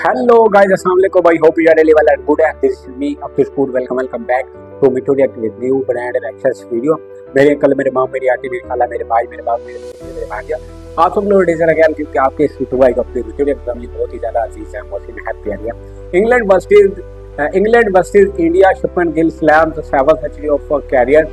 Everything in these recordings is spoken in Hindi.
Hello guys, Assalamualaikum. I hope you are really well and good. And this is me, Abdul Spoor. Welcome back to me to react with new brand and access video. मेरे अंकल, मेरे माँ, मेरी आंटी, मेरी खाला, मेरे भाई, मेरे बाप, मेरे भांजा, आप सब लोग डिजर अगेन क्योंकि आपके इस यूट्यूब का वीडियो फैमिली बहुत ही ज़्यादा अजीज है, बहुत ही हैप्पी आ रही है। England versus India, Shubman Gill slams 7th century of career,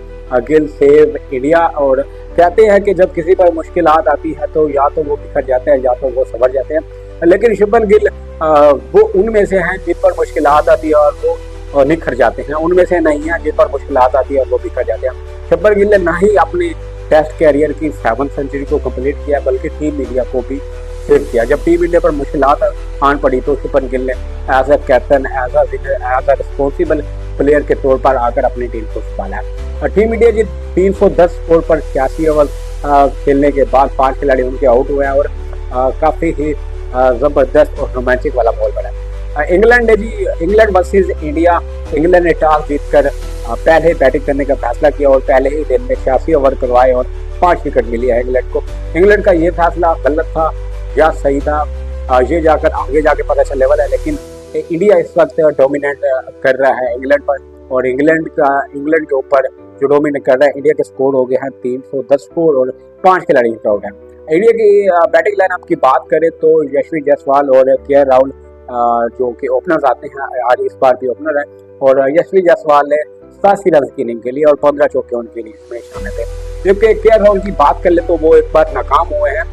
Gill save India. और कहते हैं कि जब किसी पर मुश्किलात आती है तो या तो वो बिखर जाते हैं या तो वो संभर जाते हैं, लेकिन शुभमन गिल वो उनमें से हैं जिन पर मुश्किलात आती है और वो निखर जाते हैं, उनमें से नहीं है जिन पर मुश्किलात आती है और वो बिखर जाते हैं। शुभमन गिल ने ना ही अपने टेस्ट कैरियर की 7th सेंचुरी को कंप्लीट किया बल्कि टीम इंडिया को भी सेव किया। जब टीम इंडिया पर मुश्किलात आन पड़ी तो शुभमन गिल ने as a captain, as a responsible player के तौर पर आकर अपनी टीम को संभाला। टीम इंडिया की 310 स्कोर पर 86 ओवर खेलने के बाद 5 खिलाड़ी उनके आउट हुए हैं और काफ़ी ही जबरदस्त और रोमांचिक वाला बॉल बना। इंग्लैंड वर्सेस इंडिया, इंग्लैंड ने टॉस जीतकर पहले बैटिंग करने का फैसला किया और पहले ही दिन में 86 ओवर करवाए और 5 विकेट मिली है इंग्लैंड को। इंग्लैंड का ये फैसला गलत था या सही था, ये जाकर आगे जाके पता चलने वाला है, लेकिन इंडिया इस वक्त डोमिनेट कर रहा है इंग्लैंड पर, और इंग्लैंड के ऊपर जो डोमिनेट कर रहा है। इंडिया के स्कोर हो गए हैं 310 स्कोर और 5 खिलाड़ी आउट हैं। इंडिया की बैटिंग लाइनअप की बात करें तो यशवी जायसवाल और के राहुल जो कि ओपनर्स आते हैं, आज इस बार भी ओपनर है, और यशवी जायसवाल ने 87 रन की इनिंग खेली और 15 चौके उनकी इनिंग्स में शामिल थे। जबकि के राहुल की बात कर ले तो वो एक बार नाकाम हुए हैं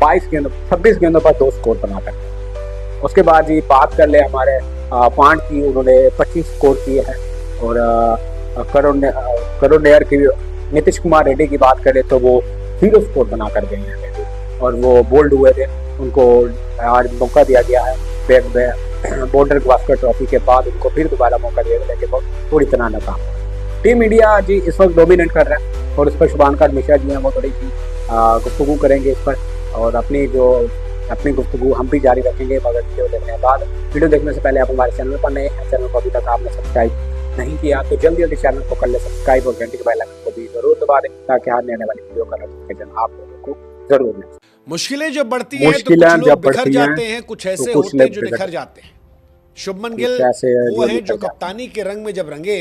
26 गेंदों पर 2 स्कोर बनाकर। उसके बाद ही बात कर ले हमारे पांड की, उन्होंने 25 स्कोर किए हैं, और करुण नेयर की, नीतीश कुमार रेड्डी की बात करें तो वो 0 स्कोर बनाकर गए हैं और वो बोल्ड हुए थे, उनको आज मौका दिया गया है। बॉर्डर गवास्कर ट्रॉफी के बाद उनको फिर दोबारा मौका दिया गया, लेकिन वो पूरी तरह नाकाम। टीम इंडिया जी इस वक्त डोमिनेट कर रहा है और इस पर शुभांकर मिश्रा जी हैं, वो थोड़ी सी गुफ्तगू करेंगे इस पर, और अपनी गुफ्तगू हम भी जारी रखेंगे मगर वीडियो देखने के बाद। वीडियो देखने से पहले आप हमारे चैनल पर नए हैं, चैनल को अभी तक आपने सब्सक्राइब नहीं किया तो जल्दी चैनल को कर ले सब्सक्राइब और घंटी के बेल आइकन को भी जरूर दबा दें ताकि आने वाली वीडियो का नोटिफिकेशन आप लोगों को जरूर मिले। मुश्किलें जब बढ़ती हैं तो कुछ लोग बिखर जाते हैं, कुछ ऐसे होते हैं जो निखर जाते हैं। शुभमन गिल वो हैं जो कप्तानी के रंग में जब रंगे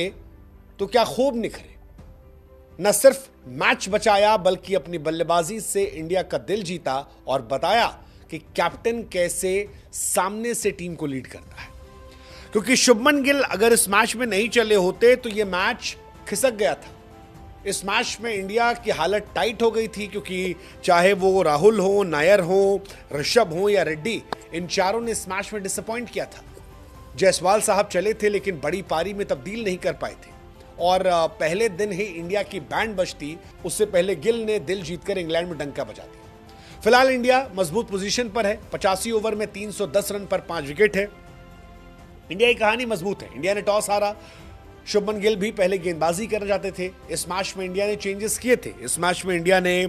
तो क्या खूब निखरे, न सिर्फ मैच बचाया बल्कि अपनी बल्लेबाजी से इंडिया का दिल जीता और बताया कि कैप्टन कैसे सामने से टीम को लीड करता है। क्योंकि शुभमन गिल अगर इस मैच में नहीं चले होते तो यह मैच खिसक गया था। इस मैच में इंडिया की हालत टाइट हो गई थी, क्योंकि चाहे वो राहुल हो, नायर हो, ऋषभ हो या रेड्डी, इन चारों ने इस मैच में डिसअपॉइंट किया था। जायसवाल साहब चले थे लेकिन बड़ी पारी में तब्दील नहीं कर पाए थे, और पहले दिन ही इंडिया की बैंड बजती उससे पहले गिल ने दिल जीतकर इंग्लैंड में डंका बजा दिया। फिलहाल इंडिया मजबूत पोजीशन पर है, 85 ओवर में 310 रन पर 5 विकेट है। इंडिया की कहानी मजबूत है। इंडिया ने टॉस हारा, शुभमन गिल भी पहले गेंदबाजी करना चाहते थे। इस मैच में इंडिया ने चेंजेस किए थे। इस मैच में इंडिया ने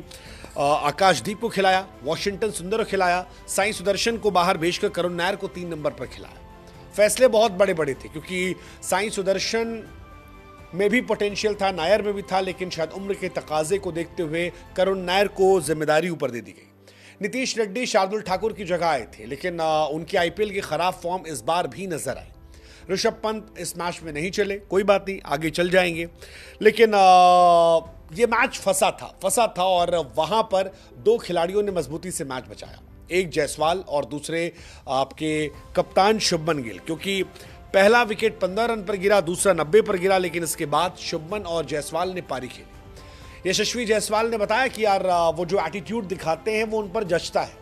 आकाशदीप को खिलाया, वॉशिंगटन सुंदर को खिलाया, साई सुदर्शन को बाहर भेजकर करुण नायर को 3 नंबर पर खिलाया। फैसले बहुत बड़े बड़े थे क्योंकि साई सुदर्शन में भी पोटेंशियल था, नायर में भी था, लेकिन शायद उम्र के तकाजे को देखते हुए करुण नायर को जिम्मेदारी ऊपर दे दी गई। नीतीश रेड्डी शार्दुल ठाकुर की जगह आए थे, लेकिन उनकी आईपीएल की खराब फॉर्म इस बार भी नजर आई। ऋषभ पंत इस मैच में नहीं चले, कोई बात नहीं, आगे चल जाएंगे, लेकिन ये मैच फंसा था और वहां पर 2 खिलाड़ियों ने मजबूती से मैच बचाया, एक जायसवाल और दूसरे आपके कप्तान शुभमन गिल। क्योंकि पहला विकेट 15 रन पर गिरा, दूसरा 90 पर गिरा, लेकिन इसके बाद शुभमन और जायसवाल ने पारी खेली। यशस्वी जायसवाल ने बताया कि यार वो जो एटीट्यूड दिखाते हैं वो उन पर जचता है,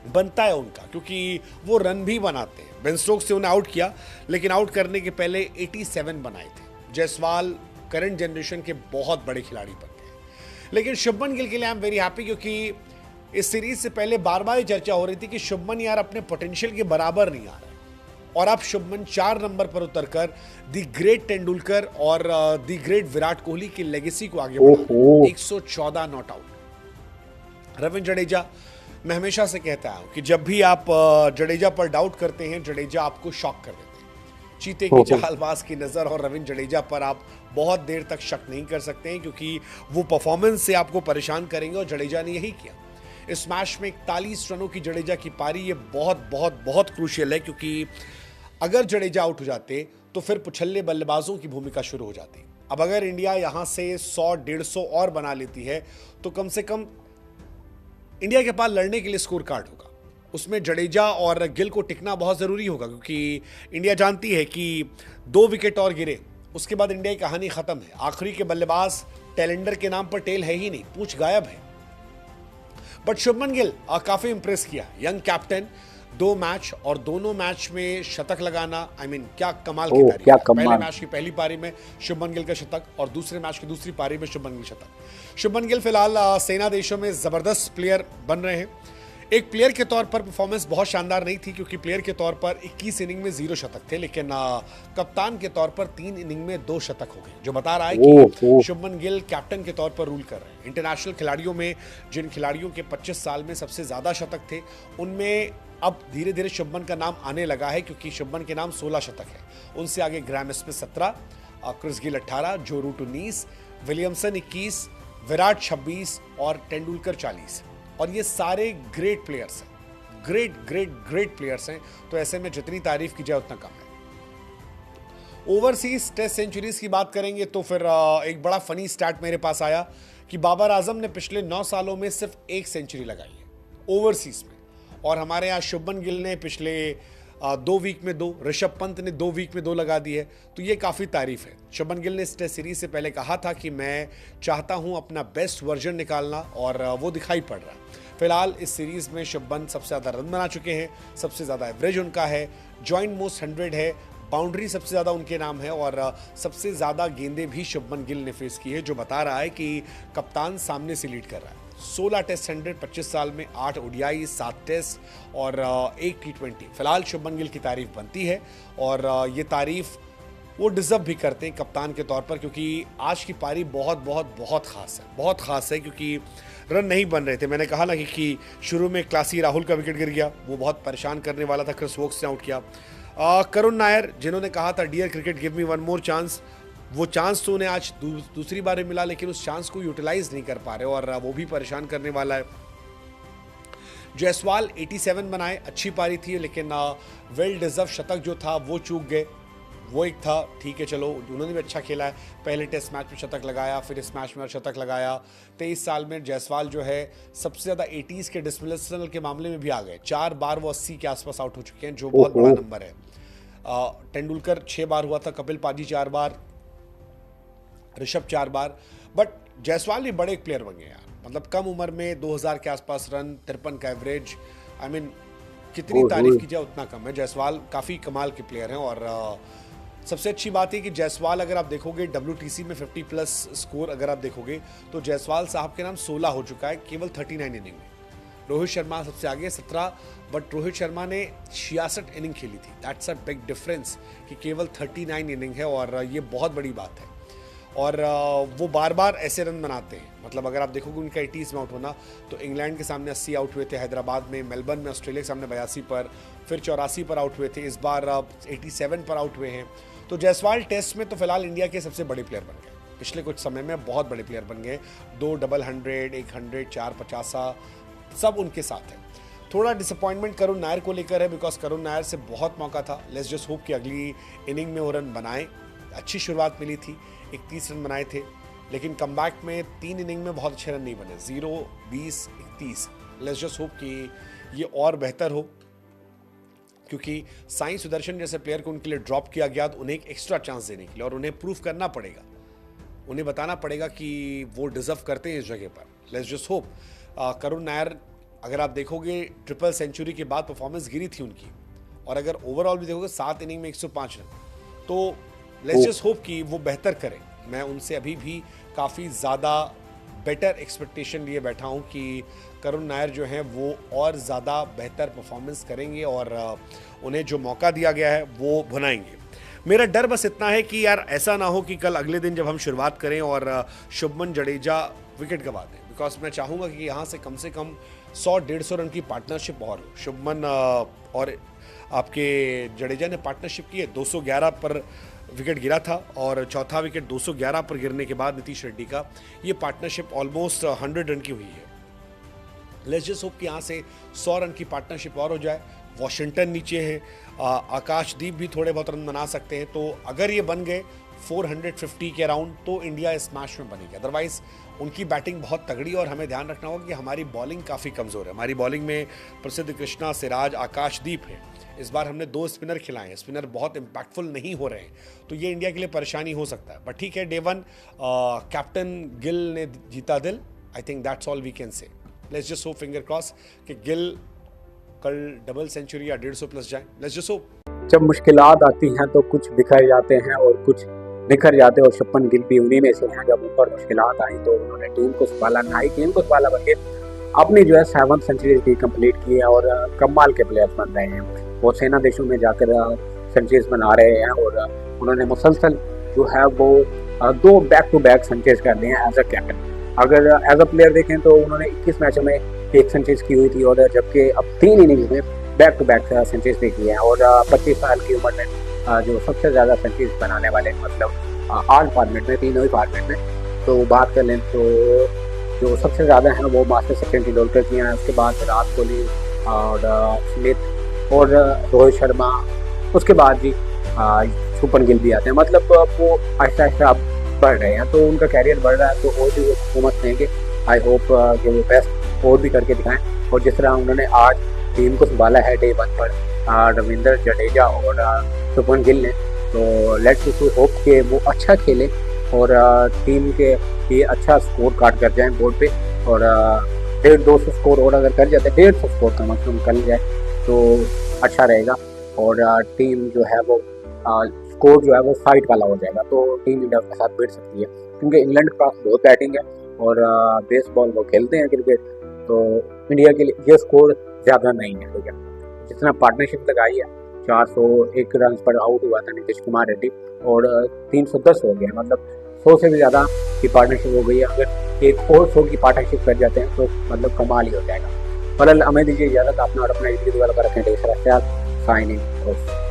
बनता है उनका, क्योंकि वो रन भी बनाते हैं। बेन स्टोक्स से उन्हें आउट किया, लेकिन आउट करने के पहले 87 बनाए थे। जायसवाल करंट जनरेशन के बहुत बड़े खिलाड़ी बन गए, लेकिन शुभमन गिल के लिए आई एम वेरी हैप्पी, क्योंकि इस सीरीज से पहले बार बार चर्चा हो रही थी कि शुभमन यार अपने पोटेंशियल के बराबर नहीं आ रहा है, और अब शुभमन 4 नंबर पर उतरकर दी ग्रेट तेंदुलकर और दी ग्रेट विराट कोहली की लेगेसी को आगे बढ़ा। 114 नॉट आउट। रविंद्र जडेजा, मैं हमेशा से कहता हूं कि जब भी आप जडेजा पर डाउट करते हैं, जडेजा आपको शॉक कर देते हैं। चीते की चालबाज की नजर और रविंद्र जडेजा पर आप बहुत देर तक शक नहीं कर सकते हैं, क्योंकि वो परफॉर्मेंस से आपको परेशान करेंगे और जडेजा ने यही किया। इस मैच में 41 रनों की जडेजा की पारी, ये बहुत बहुत बहुत क्रूशियल है, क्योंकि अगर जडेजा आउट हो जाते तो फिर पुछल्ले बल्लेबाजों की भूमिका शुरू हो जाती। अब अगर इंडिया यहां से 100-150 और बना लेती है तो कम से कम इंडिया के पास लड़ने के लिए स्कोर कार्ड होगा। उसमें जडेजा और गिल को टिकना बहुत जरूरी होगा, क्योंकि इंडिया जानती है कि 2 विकेट और गिरे उसके बाद इंडिया की कहानी खत्म है। आखिरी के बल्लेबाज टेलेंडर के नाम पर टेल है ही नहीं, पूछ गायब है। बट शुभमन गिल काफी इंप्रेस किया, यंग कैप्टन, 2 मैच और दोनों मैच में शतक लगाना, क्या कमाल की तारीफ। पहले मैच की पहली पारी में शुभमन गिल का शतक और दूसरे मैच की दूसरी पारी में शुभमन गिल शतक। शुभमन गिल फिलहाल सेना देशों में जबरदस्त प्लेयर बन रहे हैं। एक प्लेयर के तौर पर परफॉर्मेंस बहुत शानदार नहीं थी, क्योंकि प्लेयर के तौर पर 21 इनिंग में 0 शतक थे, लेकिन कप्तान के तौर पर 3 इनिंग में 2 शतक हो गए, जो बता रहा है कि शुभमन गिल कैप्टन के तौर पर रूल कर रहे हैं। इंटरनेशनल खिलाड़ियों में जिन खिलाड़ियों के 25 साल में सबसे ज्यादा शतक थे, उनमें अब धीरे धीरे शुभमन का नाम आने लगा है, क्योंकि शुभमन के नाम 16 शतक है। उनसे आगे ग्राहम स्मिथ 17, क्रिस गिल 18, जो रूट 19, विलियमसन 21, विराट 26 और तेंदुलकर 40। और ये सारे ग्रेट प्लेयर्स हैं, ग्रेट प्लेयर्स हैं, तो ऐसे में जितनी तारीफ की जाए उतना कम है। ओवरसीज टेस्ट सेंचुरीज की बात करेंगे तो फिर एक बड़ा फनी स्टैट मेरे पास आया कि बाबर आजम ने पिछले 9 सालों में सिर्फ 1 सेंचुरी लगाई है ओवरसीज में, और हमारे यहाँ शुभमन गिल ने पिछले 2 वीक में 2, ऋषभ पंत ने 2 वीक में 2 लगा दी है, तो ये काफ़ी तारीफ है। शुभमन गिल ने इस टेस्ट सीरीज से पहले कहा था कि मैं चाहता हूं अपना बेस्ट वर्जन निकालना, और वो दिखाई पड़ रहा है। फिलहाल इस सीरीज में शुभमन सबसे ज़्यादा रन बना चुके हैं, सबसे ज़्यादा एवरेज उनका है, जॉइंट मोस्ट 100 है, बाउंड्री सबसे ज़्यादा उनके नाम है, और सबसे ज़्यादा गेंदें भी शुभमन गिल ने फेस की है, जो बता रहा है कि कप्तान सामने से लीड कर रहा है। 16 टेस्ट 100 25 साल में, 8 ओडीआई, 7 टेस्ट और 1 T20। फिलहाल शुभमन गिल की तारीफ बनती है, और ये तारीफ वो डिजर्व भी करते हैं कप्तान के तौर पर, क्योंकि आज की पारी बहुत बहुत बहुत खास है, क्योंकि रन नहीं बन रहे थे। मैंने कहा ना कि शुरू में क्लासी राहुल का विकेट गिर गया, वो बहुत परेशान करने वाला था, क्रिस वोक्स ने आउट किया। करुण नायर, जिन्होंने कहा था dear cricket give me one more chance, वो चांस तो उन्हें आज दूसरी बार मिला, लेकिन उस चांस को यूटिलाइज नहीं कर पा रहे, और वो भी परेशान करने वाला है। जायसवाल 87 बनाए, अच्छी पारी थी, लेकिन वेल डिजर्व शतक जो था वो चूक गए। वो एक था, ठीक है चलो, उन्होंने भी अच्छा खेला है, पहले टेस्ट मैच में शतक लगाया, फिर इस मैच में शतक लगाया। 23 साल में जायसवाल जो है सबसे ज़्यादा 80s के डिसमिसल के मामले में भी आ गए, 4 बार वो 80 के आसपास आउट हो चुके हैं, जो बहुत बड़ा नंबर है। तेंदुलकर 6 बार हुआ था, कपिल पाजी 4 बार, ऋषभ 4 बार, बट जायसवाल भी बड़े एक प्लेयर बन गए यार, मतलब कम उम्र में 2000 के आसपास रन, 53 का एवरेज, कितनी तारीफ की जाए उतना कम है। जायसवाल काफ़ी कमाल के प्लेयर हैं, और सबसे अच्छी बात है कि जायसवाल अगर आप देखोगे WTC में 50+ स्कोर अगर आप देखोगे तो जायसवाल साहब के नाम 16 हो चुका है केवल 39 इनिंग में। रोहित शर्मा सबसे आगे 17, बट रोहित शर्मा ने 66 इनिंग खेली थी, दैट्स अ बिग डिफरेंस कि केवल 39 इनिंग है, और ये बहुत बड़ी बात है। और वो बार बार ऐसे रन बनाते हैं, मतलब अगर आप देखोगे उनका 80s में आउट होना, तो इंग्लैंड के सामने 80 आउट हुए थे, हैदराबाद में, मेलबर्न में ऑस्ट्रेलिया के सामने 82 पर, फिर 84 पर आउट हुए थे, इस बार 87 पर आउट हुए हैं। तो जायसवाल टेस्ट में तो फिलहाल इंडिया के सबसे बड़े प्लेयर बन गए, पिछले कुछ समय में बहुत बड़े प्लेयर बन गए, 2 डबल 100, 100, 4 50 सब उनके साथ है। थोड़ा डिसअपॉइंटमेंट करुण नायर को लेकर है, बिकॉज करुण नायर से बहुत मौका था, लेट्स जस्ट होप कि अगली इनिंग में वो रन बनाए। अच्छी शुरुआत मिली थी, 31 रन बनाए थे, लेकिन कमबैक में 3 इनिंग में बहुत अच्छे रन नहीं बने, 0, 20, 31। लेट्स जस्ट होप कि ये और बेहतर हो, क्योंकि साई सुदर्शन जैसे प्लेयर को उनके लिए ड्रॉप किया गया, तो उन्हें एक एक्स्ट्रा चांस देने के लिए, और उन्हें प्रूव करना पड़ेगा, उन्हें बताना पड़ेगा कि वो डिजर्व करते हैं इस जगह पर। Let's just hope. Karun Nair अगर आप देखोगे ट्रिपल सेंचुरी के बाद परफॉर्मेंस गिरी थी उनकी, और अगर ओवरऑल भी देखोगे 7 इनिंग में 105 रन, तो लेट्स जस्ट होप कि वो बेहतर करें। मैं उनसे अभी भी काफ़ी ज़्यादा बेटर एक्सपेक्टेशन लिए बैठा हूं कि करुण नायर जो हैं वो और ज़्यादा बेहतर परफॉर्मेंस करेंगे, और उन्हें जो मौका दिया गया है वो भुनाएंगे। मेरा डर बस इतना है कि यार ऐसा ना हो कि कल अगले दिन जब हम शुरुआत करें और शुभमन जडेजा विकेट गंवा दें, बिकॉज मैं चाहूँगा कि यहाँ से कम 100-150 रन की पार्टनरशिप और हो। शुभमन और आपके जडेजा ने पार्टनरशिप की है, 211 पर विकेट गिरा था, और चौथा विकेट 211 पर गिरने के बाद नीतीश रेड्डी का, ये पार्टनरशिप ऑलमोस्ट 100 रन की हुई है। लेट्स जस्ट होप कि यहाँ से 100 रन की पार्टनरशिप और हो जाए। वॉशिंगटन नीचे है, आकाशदीप भी थोड़े बहुत रन बना सकते हैं, तो अगर ये बन गए 450 के अराउंड तो इंडिया इस मैच में बनेगी। अदरवाइज उनकी बैटिंग बहुत तगड़ी और हमें ध्यान रखना होगा कि हमारी बॉलिंग काफ़ी कमज़ोर है। हमारी बॉलिंग में प्रसिद्ध कृष्णा, सिराज, आकाशदीप है। इस बार हमने 2 स्पिनर खिलाए हैं, स्पिनर बहुत इम्पैक्टफुल नहीं हो रहे हैं, तो ये इंडिया के लिए परेशानी हो सकता है। बट ठीक है, डे 1 कैप्टन गिल ने जीता दिल। I think that's all we can say. Let's just hope, finger cross, कि गिल कल डबल सेंचुरी या 150 प्लस जाए। Let's just hope. जब मुश्किलात आती हैं तो कुछ बिखर जाते हैं और कुछ निखर जाते हैं, और शुभमन गिल भी उन्हीं में से हैं। जब ऊपर मुश्किलात आई तो उन्होंने टीम को संभाला, नई टीम को संभाला, बल्कि अपनी जो है 7th सेंचुरी की कंप्लीट की है और कमाल के प्लेयर्स बन रहे हैं। वो सेना देशों में जाकर सेंचुरीज बना रहे हैं और उन्होंने मुसलसल जो है वो 2 बैक टू बैक सेंचुरीज कर दिए हैं एज अ कैप्टन। अगर एज अ प्लेयर देखें तो उन्होंने 21 मैचों में 1 सेंचुरीज की हुई थी, और जबकि अब 3 इनिंग्स में बैक टू बैक सेंचुरीज भी की है। और 25 साल की उम्र में जो सबसे ज़्यादा सेंचुरीज बनाने वाले, मतलब ऑल फॉर्मेट में, तीनों ही फॉर्मेट में तो बात कर लें तो जो सबसे ज़्यादा है वो मास्टर सचिन तेंदुलकर की हैं। उसके बाद विराट कोहली और स्मिथ और रोहित शर्मा, उसके बाद जी शुभमन गिल भी आते हैं। मतलब वो आहिस्ता आहिस्ता अब बढ़ रहे हैं, तो उनका कैरियर बढ़ रहा है, तो और भी वो परफॉर्मेंस देंगे। आई होप कि वो बेस्ट और भी करके दिखाएं। और जिस तरह उन्होंने आज टीम को संभाला है डे 1 पर रविंद्र जडेजा और शुभमन गिल ने, तो लेट्स होप कि वो अच्छा खेले और टीम के लिए अच्छा स्कोर कार्ड कर जाएं बोर्ड पे। और 150-200 स्कोर और अगर कर जाते, 150 स्कोर कम से कम कर जाए तो अच्छा रहेगा। और टीम जो है वो स्कोर जो है वो फाइट वाला हो जाएगा, तो टीम इंडिया के साथ बैठ सकती है। क्योंकि इंग्लैंड के पास बहुत बैटिंग है और बेसबॉल वो खेलते हैं क्रिकेट, तो इंडिया के लिए ये स्कोर ज़्यादा नहीं है। ठीक है, जितना पार्टनरशिप लगाई है, 401 रन पर आउट हुआ था नीतीश कुमार रेड्डी और 310 हो गया, मतलब 100 से भी ज़्यादा की पार्टनरशिप हो गई है। अगर एक और 100 की पार्टनरशिप कर जाते हैं तो मतलब कमाल ही हो जाएगा। फलल हमें दीजिए इजाज़त, अपना और अपना इजली वाला रखें। Signing off.